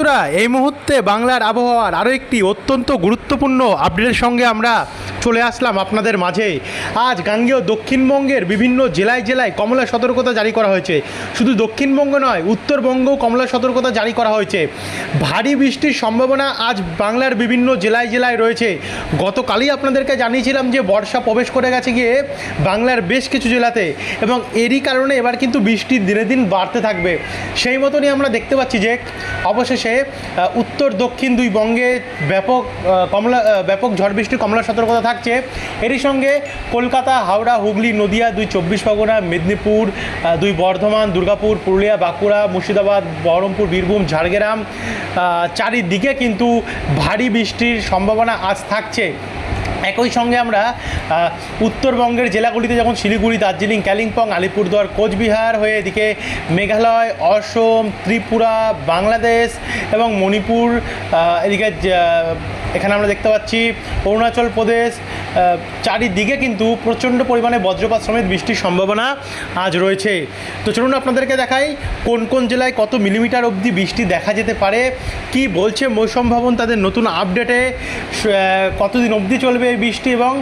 বন্ধুরা, এই মুহূর্তে বাংলার আবহাওয়ার আরও একটি অত্যন্ত গুরুত্বপূর্ণ আপডেটের সঙ্গে আমরা চলে আসলাম আপনাদের মাঝে। আজ গাঙ্গেয় দক্ষিণবঙ্গের বিভিন্ন জেলায় জেলায় কমলা সতর্কতা জারি করা হয়েছে। শুধু দক্ষিণবঙ্গ নয়, উত্তরবঙ্গেও কমলা সতর্কতা জারি করা হয়েছে। ভারী বৃষ্টির সম্ভাবনা আজ বাংলার বিভিন্ন জেলায় জেলায় রয়েছে। গতকালই আপনাদেরকে জানিয়েছিলাম যে বর্ষা প্রবেশ করে গেছে গিয়ে বাংলার বেশ কিছু জেলাতে, এবং এরই কারণে এবার কিন্তু বৃষ্টি দিনে দিন বাড়তে থাকবে। সেই মতনই আমরা দেখতে পাচ্ছি যে অবশেষে উত্তর দক্ষিণ দুই বঙ্গে ব্যাপক ঝড় বৃষ্টির কমলা সতর্কতা থাকছে। এরই সঙ্গে কলকাতা, হাওড়া, হুগলি, নদিয়া, দুই 24 পরগনা, মেদিনীপুর, দুই বর্ধমান, দুর্গাপুর, পুরুলিয়া, বাঁকুড়া, মুর্শিদাবাদ, বহরমপুর, বীরভূম, ঝাড়গ্রাম, চারিদিকে কিন্তু ভারী বৃষ্টির সম্ভাবনা আজ থাকছে। একই সঙ্গে আমরা উত্তরবঙ্গের জেলাগুলিতে যেমন শিলিগুড়ি, দার্জিলিং, কালিম্পং, আলিপুরদুয়ার, কোচবিহার হয়ে এদিকে মেঘালয়, অসম, ত্রিপুরা, বাংলাদেশ এবং মণিপুর, এদিকে এখানে আমরা দেখতে পাচ্ছি অরুণাচল প্রদেশ, চারিদিকে কিন্তু প্রচণ্ড পরিমাণে বজ্রপাত সমেত বৃষ্টির সম্ভাবনা আজ রয়েছে। তো চলুন আপনাদেরকে দেখাই কোন কোন জেলায় কত মিলিমিটার অবধি বৃষ্টি দেখা যেতে পারে, কি বলছে মৌসুম ভবন তাদের নতুন আপডেটে, কতদিন অবধি চলবে এই বৃষ্টি, এবং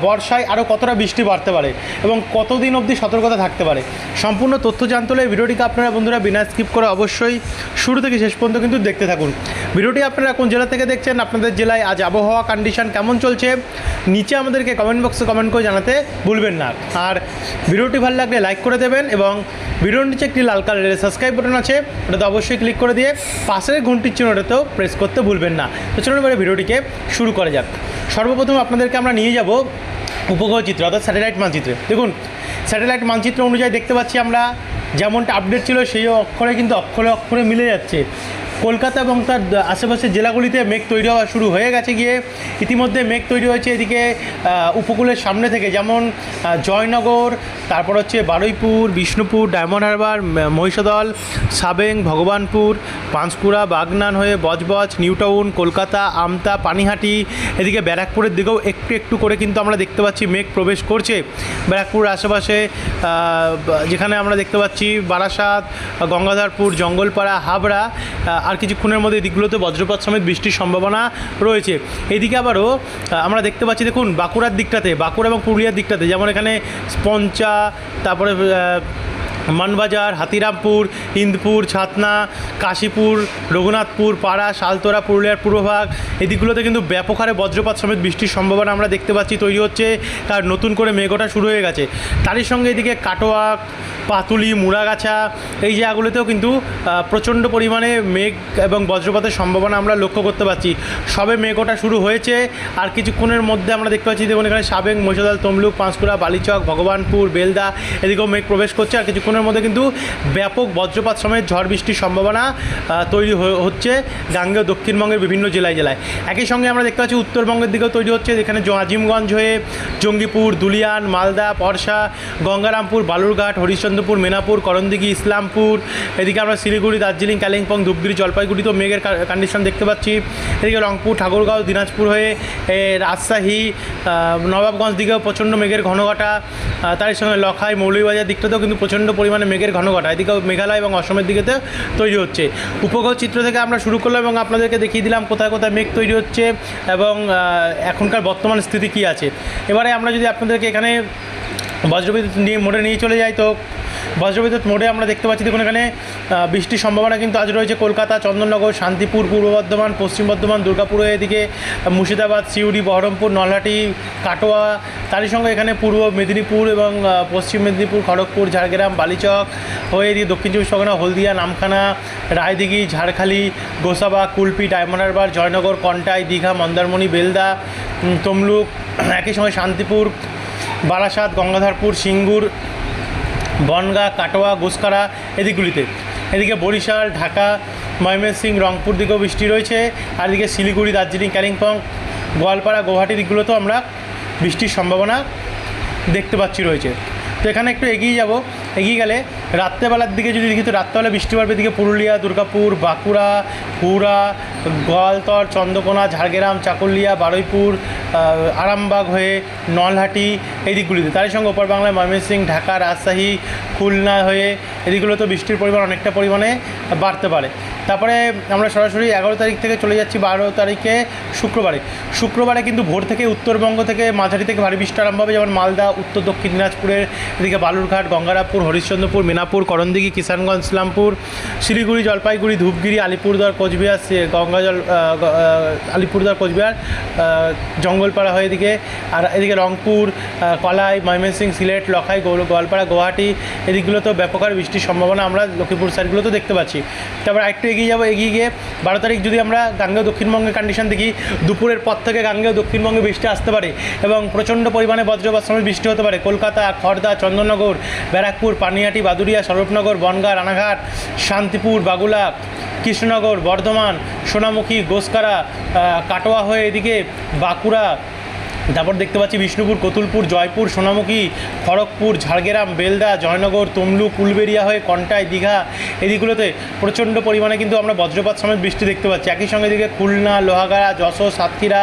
বর্ষায় আরও কতটা বৃষ্টি বাড়তে পারে এবং কতদিন অবধি সতর্কতা থাকতে পারে। সম্পূর্ণ তথ্য জানতে হলে ভিডিওটিকে আপনারা বন্ধুরা বিনা স্কিপ করে অবশ্যই শুরু থেকে শেষ পর্যন্ত কিন্তু দেখতে থাকুন। ভিডিওটি আপনারা কোন জেলা থেকে দেখছেন, আপনাদের জেলায় আজ আবহাওয়া কন্ডিশন কেমন চলছে, নিচে আমাদেরকে কমেন্ট বক্সে কমেন্ট করে জানাতে ভুলবেন না। আর ভিডিওটি ভালো লাগলে লাইক করে দেবেন, এবং ভিডিওর নিচে একটি লাল কালারের সাবস্ক্রাইব বাটন আছে, ওটাতে অবশ্যই ক্লিক করে দিয়ে পাশের ঘন্টির চিহ্নটাতেও প্রেস করতে ভুলবেন না। তো চলুন এবারে ভিডিওটিকে শুরু করা যাক। সর্বপ্রথম আপনাদেরকে আমরা নিয়ে যাব উপগ্রহ চিত্র অর্থাৎ স্যাটেলাইট মানচিত্রে। দেখুন, স্যাটেলাইট মানচিত্র অনুযায়ী দেখতে পাচ্ছি আমরা যেমনটা আপডেট ছিল সেই অক্ষরে কিন্তু অক্ষরে অক্ষরে মিলে যাচ্ছে। কলকাতা এবং তার আশেপাশের জেলাগুলিতে মেঘ তৈরি হওয়া শুরু হয়ে গেছে গিয়ে, ইতিমধ্যে মেঘ তৈরি হয়েছে এদিকে উপকূলের সামনে থেকে, যেমন জয়নগর, তারপর হচ্ছে বারুইপুর, বিষ্ণুপুর, ডায়মন্ড হারবার, মহিষাদল, সাবেং, ভগবানপুর, পাঁশকুড়া, বাগনান হয়ে বজবজ, নিউটাউন, কলকাতা, আমতা, পানিহাটি, এদিকে ব্যারাকপুরের দিকেও একটু একটু করে কিন্তু আমরা দেখতে পাচ্ছি মেঘ প্রবেশ করছে। ব্যারাকপুরের আশেপাশে যেখানে আমরা দেখতে পাচ্ছি বারাসাত, গঙ্গাধরপুর, জঙ্গলপাড়া, হাবড়া, আর কিছুক্ষণের মধ্যে এই দিকগুলোতে বজ্রপাত সমেত বৃষ্টির সম্ভাবনা রয়েছে। এদিকে আবারও আমরা দেখতে পাচ্ছি, দেখুন বাঁকুড়ার দিকটাতে, বাঁকুড়া এবং পুরুলিয়ার দিকটাতে, যেমন এখানে স্পঞ্চা, তারপরে মানবাজার, হাতিরামপুর, ইন্দপুর, ছাতনা, কাশীপুর, রঘুনাথপুর, পাড়া, শালতোরা, পুরুলিয়ার পূর্বভাগ, এদিকগুলোতে কিন্তু ব্যাপক হারে বজ্রপাত সমেত বৃষ্টির সম্ভাবনা আমরা দেখতে পাচ্ছি তৈরি হচ্ছে। তার নতুন করে মেঘ ওঠা শুরু হয়ে গেছে। তারই সঙ্গে এদিকে কাটোয়া, পাতুলি, মুড়াগাছা, এই জায়গাগুলোতেও কিন্তু প্রচণ্ড পরিমাণে মেঘ এবং বজ্রপাতের সম্ভাবনা আমরা লক্ষ্য করতে পারছি। সবে মেঘ ওঠা শুরু হয়েছে, আর কিছুক্ষণের মধ্যে আমরা দেখতে পাচ্ছি দেখুন এখানে সাবেং, মহিষাদল, তমলুক, পাঁশকুড়া, বালিচক, ভগবানপুর, বেলদা, এদিকেও মেঘ প্রবেশ করছে। আর কিছুক্ষণের মধ্যে কিন্তু ব্যাপক বজ্রপাত সমেত ঝড় বৃষ্টির সম্ভাবনা তৈরি হচ্ছে গাঙ্গেয় দক্ষিণবঙ্গের বিভিন্ন জেলায় জেলায়। একই সঙ্গে আমরা দেখতে পাচ্ছি উত্তরবঙ্গের দিকেও তৈরি হচ্ছে, এখানে আজিমগঞ্জ হয়ে জঙ্গিপুর, দুলিয়ান, মালদা, পরশা, গঙ্গারামপুর, বালুরঘাট, হরিশ্চন্দ্রপুর, মেনাপুর, করণদিঘি, ইসলামপুর, এদিকে আমরা শিলিগুড়ি, দার্জিলিং, কালিম্পং, ধূপগুড়ি, জলপাইগুড়িতেও মেঘের কন্ডিশন দেখতে পাচ্ছি। এদিকে রংপুর, ঠাকুরগাঁও, দিনাজপুর হয়ে রাজশাহী, নবাবগঞ্জ দিকেও প্রচণ্ড মেঘের ঘনঘটা। তার সঙ্গে লখাই, মৌলভীবাজার দিকটাতেও কিন্তু প্রচণ্ড পরিমাণে মেঘের ঘনঘটা, এদিকেও মেঘালয় এবং অসমের দিকেতে তৈরি হচ্ছে। উপগ্রহ চিত্র থেকে আমরা শুরু করলাম এবং আপনাদেরকে দেখিয়ে দিলাম কোথায় কোথায় মেঘ তৈরি হচ্ছে এবং এখনকার বর্তমান স্থিতি কী আছে। এবারে আমরা যদি আপনাদেরকে এখানে বজ্রবিদ্যুৎ মোডে নিয়ে চলে যাই, তো বজ্রবিদ্যুৎ মোডে আমরা দেখতে পাচ্ছি দেখুন এখানে বৃষ্টির সম্ভাবনা কিন্তু আজ রয়েছে কলকাতা, চন্দননগর, শান্তিপুর, পূর্ব বর্ধমান, পশ্চিম বর্ধমান, দুর্গাপুরে, এদিকে মুর্শিদাবাদ, সিউড়ি, বহরমপুর, নলহাটি, কাটোয়া, তারই সঙ্গে এখানে পূর্ব মেদিনীপুর এবং পশ্চিম মেদিনীপুর, খড়গপুর, ঝাড়গ্রাম, বালিচক হয়ে এদিকে দক্ষিণ চব্বিশ পরগনা, হলদিয়া, নামখানা, রায়দিঘি, ঝাড়খালি, গোসাবা, কুলপি, ডায়মন্ড হারবার, জয়নগর, কন্টাই, দীঘা, মন্দারমণি, বেলদা, তমলুক, একই সঙ্গে শান্তিপুর, বারাসাত, গঙ্গাধরপুর, সিঙ্গুর, বনগাঁ, কাটোয়া, গুসকারা, এদিকগুলিতে। এদিকে বরিশাল, ঢাকা, ময়মনসিংহ, রংপুর দিকেও বৃষ্টি রয়েছে। আর এদিকে শিলিগুড়ি, দার্জিলিং, কালিম্পং, গোয়ালপাড়া, গৌহাটি দিকগুলোতেও আমরা বৃষ্টির সম্ভাবনা দেখতে পাচ্ছি রয়েছে। তো এখানে একটু এগিয়ে যাব, এগিয়ে গেলে রাত্রেবেলার দিকে যদি দেখি তো রাত্রেবেলা বৃষ্টি পড়বে এদিকে পুরুলিয়া, দুর্গাপুর, বাঁকুড়া, হুড়া, গোয়ালতর, চন্দ্রকোনা, ঝাড়গ্রাম, চাকুলিয়া, বারুইপুর, আরামবাগ হয়ে নলহাটি এই দিকগুলিতে। তারই সঙ্গে ওপর বাংলায় ময়মনসিংহ, ঢাকা, রাজশাহী, খুলনা হয়ে এদিকগুলোতে বৃষ্টির পরিমাণ অনেকটা পরিমাণে বাড়তে পারে। তারপরে আমরা সরাসরি 11 তারিখ থেকে চলে যাচ্ছি 12 তারিখে শুক্রবারে কিন্তু ভোর থেকে উত্তরবঙ্গ থেকে মাঝারি থেকে ভারী বৃষ্টি আরম্ভ হবে, যেমন মালদা, উত্তর দক্ষিণ দিনাজপুরের এদিকে বালুরঘাট, গঙ্গারামপুর, হরিশ্চন্দ্রপুর, মিনাপুর, করণদিঘি, কিষানগঞ্জ, ইসলামপুর, শিলিগুড়ি, জলপাইগুড়ি, ধূপগুড়ি, আলিপুরদুয়ার, কোচবিহার, আলিপুরদুয়ার, কোচবিহার, জঙ্গলপাড়া হয়ে এদিকে, আর এদিকে রংপুর, কলাই, ময়মনসিংহ, সিলেট, লখাই, গোয়ালপাড়া, গুয়াহাটি এদিকগুলোতেও ব্যাপক হারে বৃষ্টির সম্ভাবনা আমরা লক্ষ্মীপুর সাইডগুলোতে দেখতে পাচ্ছি। তারপর একটু এগিয়ে গিয়ে 12 তারিখ যদি আমরা গাঙ্গেয় দক্ষিণবঙ্গের কন্ডিশন দেখি, দুপুরের পর থেকে গাঙ্গেয় দক্ষিণবঙ্গে বৃষ্টি আসতে পারে এবং প্রচণ্ড পরিমাণে বজ্রপাত সমেত বৃষ্টি হতে পারে। কলকাতা, খড়দা, চন্দননগর, ব্যারাকপুর, পানিহাটি, বাদুড়িয়া, স্বরূপনগর, বনগাঁ, রানাঘাট, শান্তিপুর, বাগুলা, কৃষ্ণনগর, বর্ধমান, সোনামুখী, গোসকারা, কাটোয়া হয়ে এদিকে বাঁকুড়া, তারপর দেখতে পাচ্ছি বিষ্ণুপুর, কতুলপুর, জয়পুর, সোনামুখী, খড়গপুর, ঝাড়গ্রাম, বেলদা, জয়নগর, তমলুক, উলবেড়িয়া হয়ে কন্টাই, দীঘা এদিকগুলোতে প্রচণ্ড পরিমাণে কিন্তু আমরা বজ্রপাত সমেত বৃষ্টি দেখতে পাচ্ছি। একই সঙ্গে এদিকে খুলনা, লোহাগাড়া, যশোর, সাতক্ষীরা,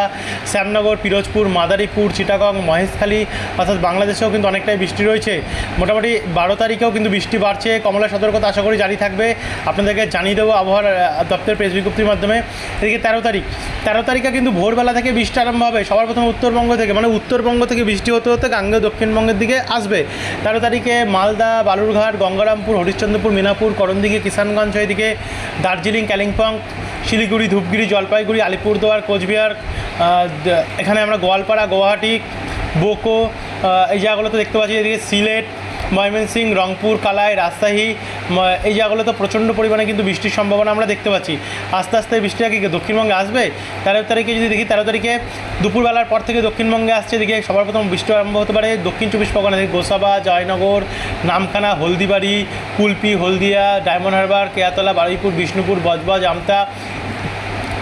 শ্যামনগর, পিরোজপুর, মাদারীপুর, চিটাগং, মহেশখালী অর্থাৎ বাংলাদেশেও কিন্তু অনেকটাই বৃষ্টি রয়েছে। মোটামুটি 12 তারিখেও কিন্তু বৃষ্টি বাড়ছে, কমলা সতর্কতা আশা করি জারি থাকবে, আপনাদেরকে জানিয়ে দেবো আবহাওয়ার দপ্তরের প্রেস বিজ্ঞপ্তির মাধ্যমে। এদিকে 13 তারিখে কিন্তু ভোরবেলা থেকে বৃষ্টি আরম্ভ হবে, সবার প্রথমে উত্তরবঙ্গ থেকে, মানে উত্তরবঙ্গ থেকে বৃষ্টি হতে হতে গাঙ্গেয় দক্ষিণবঙ্গের দিকে আসবে। 13 তারিখে মালদা, বালুরঘাট, গঙ্গারামপুর, হরিশ্চন্দ্রপুর, মিনাপুর, করণদিঘি, কিষানগঞ্জ এদিকে দার্জিলিং, কালিম্পং, শিলিগুড়ি, ধূপগুড়ি, জলপাইগুড়ি, আলিপুরদুয়ার, কোচবিহার, এখানে আমরা গোয়ালপাড়া, গুয়াহাটি, বোকো এই জায়গাগুলোতে দেখতে পাচ্ছি। এদিকে সিলেট, ময়মনসিংহ, রংপুর, কালাই, রাজশাহী এই জায়গাগুলোতে প্রচণ্ড পরিমাণে কিন্তু বৃষ্টির সম্ভাবনা আমরা দেখতে পাচ্ছি। আস্তে আস্তে বৃষ্টিটা কি দক্ষিণবঙ্গে আসবে। 13 তারিখে যদি দেখি, 13 তারিখে দুপুরবেলার পর থেকে দক্ষিণবঙ্গে আসছে। এদিকে সবার প্রথম বৃষ্টি আরম্ভ হতে পারে দক্ষিণ 24 পরগনা থেকে, গোসাবা, জয়নগর, নামখানা, হলদিবাড়ি, কুলপি, হলদিয়া, ডায়মন্ড হারবার, কেয়াতলা, বারুইপুর, বিষ্ণুপুর, বজবজ, আমতা,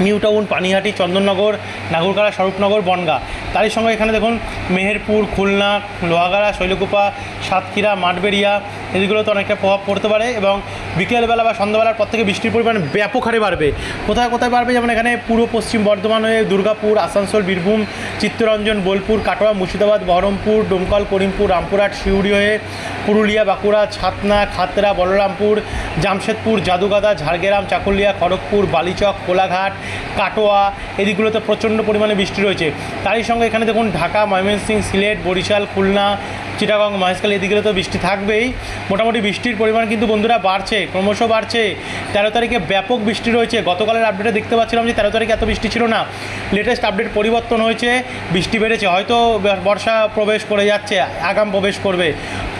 নিউ টাউন, পানিহাটি, চন্দননগর, নাগরকাড়া, স্বরূপনগর, বনগাঁ। তারই সঙ্গে এখানে দেখুন মেহেরপুর, খুলনা, লোহাগাড়া, শৈলকুপা, সাতক্ষীরা, মাঠবেড়িয়া এদিকগুলোতে অনেকটা প্রভাব পড়তে পারে এবং বিকেলবেলা বা সন্ধ্যাবেলার পর থেকে বৃষ্টির পরিমাণ ব্যাপক হারে বাড়বে। কোথায় কোথায় বাড়বে, যেমন এখানে পূর্ব পশ্চিম বর্ধমান হয়ে দুর্গাপুর, আসানসোল, বীরভূম, চিত্তরঞ্জন, বোলপুর, কাটোয়া, মুর্শিদাবাদ, বহরমপুর, ডোমকল, করিমপুর, রামপুরহাট, সিউড়ি হয়ে পুরুলিয়া, বাঁকুড়া, ছাতনা, খাতড়া, বলরামপুর, জামশেদপুর, জাদুগাদা, ঝাড়গ্রাম, চাকুলিয়া, খড়গপুর, বালিচক, কোলাঘাট, কাটোয়া এদিকগুলোতে প্রচণ্ড পরিমাণে বৃষ্টি রয়েছে। তারই সঙ্গে এখানে দেখুন ঢাকা, ময়মনসিংহ, সিলেট, বরিশাল, খুলনা, চিটাগং, মহেশখালী এদিকে তো বৃষ্টি থাকবেই। মোটামুটি বৃষ্টির পরিমাণ কিন্তু বন্ধুরা বাড়ছে, ক্রমশ বাড়ছে। 13 তারিখে ব্যাপক বৃষ্টি রয়েছে। গতকালের আপডেটে দেখতে পাচ্ছিলাম যে 13 তারিখে এত বৃষ্টি ছিল না, লেটেস্ট আপডেট পরিবর্তন হয়েছে, বৃষ্টি বেড়েছে, হয়তো বর্ষা প্রবেশ করে যাচ্ছে, আগাম প্রবেশ করবে।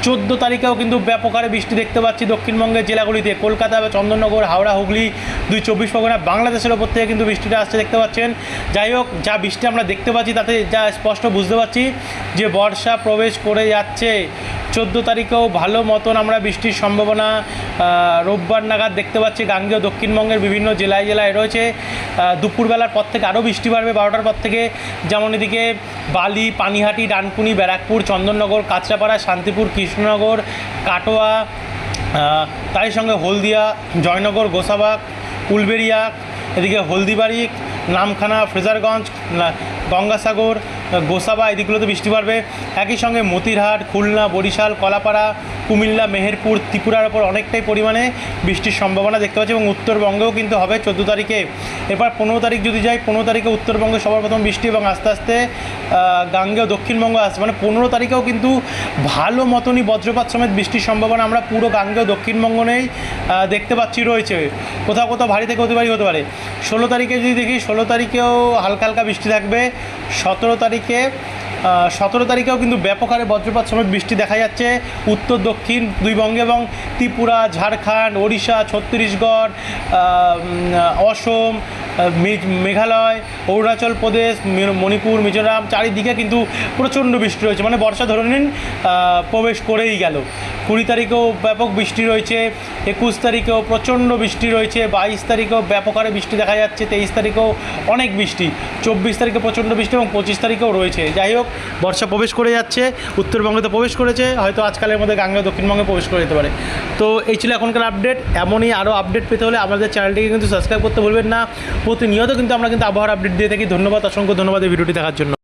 14 তারিখেও কিন্তু ব্যাপক হারে বৃষ্টি দেখতে পাচ্ছি দক্ষিণবঙ্গের জেলাগুলিতে, কলকাতা, চন্দননগর, হাওড়া, হুগলি, 2 24 পরগনা, বাংলাদেশের ওপর থেকে কিন্তু বৃষ্টিটা আসছে দেখতে পাচ্ছেন। যাই হোক, যা বৃষ্টি আমরা দেখতে পাচ্ছি তাতে যা স্পষ্ট বুঝতে পারছি যে বর্ষা প্রবেশ করে যাচ্ছে। 14 তারিখেও ভালো মতন আমরা বৃষ্টির সম্ভাবনা রোববার নাগাদ দেখতে পাচ্ছি গাঙ্গেয় দক্ষিণবঙ্গের বিভিন্ন জেলায় রয়েছে। দুপুরবেলার পর থেকে আরও বৃষ্টি বাড়বে 12টার পর থেকে, যেমন এদিকে বালি, পানিহাটি, ডানকুনি, ব্যারাকপুর, চন্দননগর, কাঁচরাপাড়া, শান্তিপুর, কৃষ্ণনগর, কাটোয়া, তারই সঙ্গে হলদিয়া, জয়নগর, গোসাবাগ, উলবেড়িয়া, এদিকে হলদিবাড়ি, নামখানা, ফ্রেজারগঞ্জ, গঙ্গাসাগর, গোসাবা এদিকগুলোতে বৃষ্টি বাড়বে। একই সঙ্গে মতিরহাট, খুলনা, বরিশাল, কলাপাড়া, কুমিল্লা, মেহেরপুর, ত্রিপুরার ওপর অনেকটাই পরিমাণে বৃষ্টির সম্ভাবনা দেখতে পাচ্ছি এবং উত্তরবঙ্গেও কিন্তু হবে 14 তারিখে। এবার 15 তারিখ যদি যাই, 15 তারিখে উত্তরবঙ্গে সবার প্রথম বৃষ্টি এবং আস্তে আস্তে গাঙ্গেয় দক্ষিণবঙ্গ আসছে, মানে 15 তারিখেও কিন্তু ভালো মতনই বজ্রপাত সমেত বৃষ্টির সম্ভাবনা আমরা পুরো গাঙ্গেয় দক্ষিণবঙ্গ নেই দেখতে পাচ্ছি রয়েছে। কোথাও কোথাও ভারী থেকে অতি ভারী হতে পারে। 16 তারিখে যদি দেখি, 16 তারিখেও হালকা হালকা বৃষ্টি থাকবে। 17 তারিখেও কিন্তু ব্যাপক হারে বজ্রপাত সমেত বৃষ্টি দেখা যাচ্ছে উত্তর দক্ষিণ দুই বঙ্গে এবং ত্রিপুরা, ঝাড়খণ্ড, ওড়িশা, ছত্তিশগড়, অসম, মেঘালয়, অরুণাচল প্রদেশ, মণিপুর, মিজোরাম চারিদিকে কিন্তু প্রচণ্ড বৃষ্টি রয়েছে, মানে বর্ষা ধরে নিন প্রবেশ করেই গেল। 20 তারিখেও ব্যাপক বৃষ্টি রয়েছে, 21 তারিখেও প্রচণ্ড বৃষ্টি রয়েছে, 22 তারিখেও ব্যাপক হারে বৃষ্টি দেখা যাচ্ছে, 23 তারিখেও অনেক বৃষ্টি, 24 তারিখে প্রচণ্ড বৃষ্টি এবং 25 তারিখেও রয়েছে। যাই হোক, বর্ষা প্রবেশ করে যাচ্ছে, উত্তরবঙ্গে তো প্রবেশ করেছে, হয়তো আজকালের মধ্যে গাঙ্গেয় দক্ষিণবঙ্গে প্রবেশ করে যেতে পারে। তো এই ছিল এখনকার আপডেট। এমনই আরও আপডেট পেতে হলে আমাদের চ্যানেলটিকে কিন্তু সাবস্ক্রাইব করতে ভুলবেন না। প্রতিনিয়ত কিন্তু আমরা কিন্তু আবহাওয়ার আপডেট দিয়ে থাকি। ধন্যবাদ, অসংখ্য ধন্যবাদ এই ভিডিওটি দেখার জন্য।